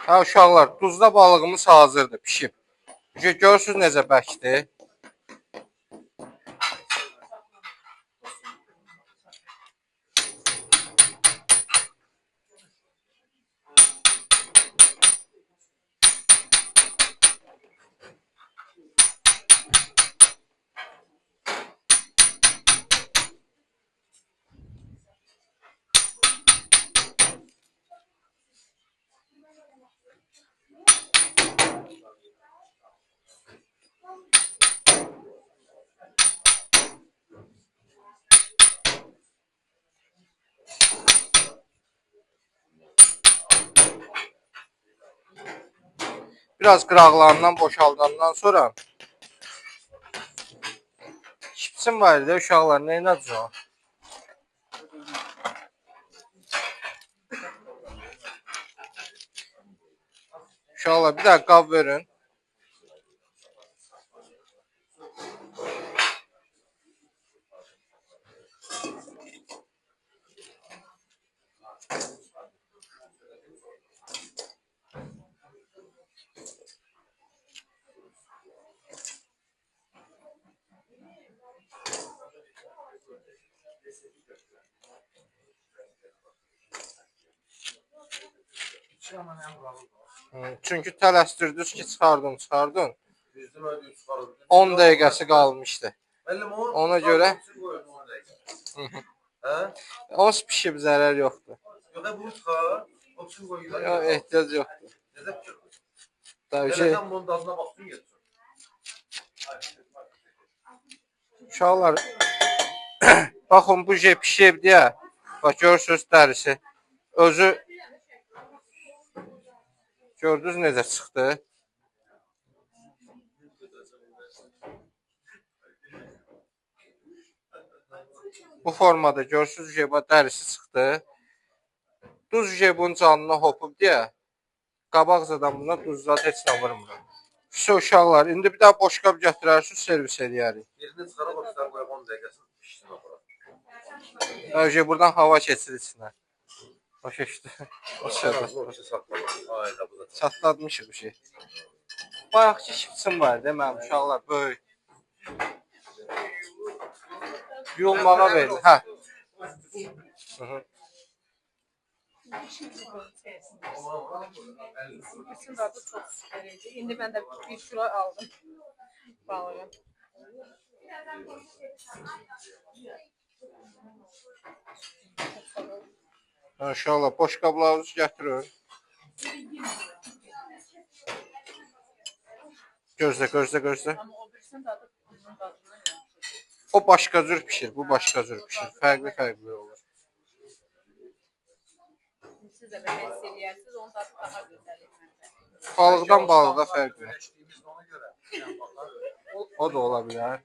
Ha uşaqlar, duzla balığımız hazırdır, pişib. Görürsünüz necə bəkdir. Biraz qıraqlarından boşaldandan sonra şipsim var idi uşaqlar, nə edəcəm? Uşaqlar, bir dəqiqə qab verin. Çünki tələsdirdiniz ki, çıxardın. 10 dəqiqəsi qalmışdı. Ona görə os pişib, zərər yoxdur. Yox, ehtiyac yoxdur. Uşaqlar, baxın bu pişib deyə, bax görürsünüz dərisi. Özü gördünüz necə çıxdı. Bu formada görürsünüz dərisi çıxdı. Duz bunun canına hopub deyə qabaqcadan buna duzla heç nə vurmuram. Uşaqlar, indi bir daha boşqab götürərsiniz, servis edərik. Yerini çıxaraq oxudan qoyaq 10 dəqiqəsini pişsin apara. Buradan hava keçir içinə. Başa düşdü. Çatladmışıq bir şey. Bayaqki şipsim var mənim uşaqlar, böyük. Yulmağa verin. Hə. Bütün dadı çok süper idi. İndi ben de 1 kilo aldım balığı. İnşallah boş qablarınızı gətirin. Gözlə. O başqa cür pişir, bu başqa cür pişir. Fərqli olur. Siz de belə sevirsiniz, onun dadı daha gözəl. Balıqdan balığa fərqli. O da ola bilər.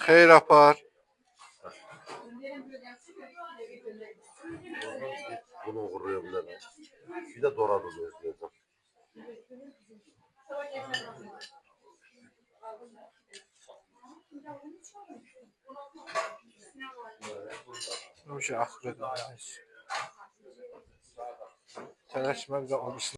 Xeyr apar. Bunu uğurluya bilərəm. Bir də doradı gözləyəcəm. Axırıdır. Tələşmə bizə o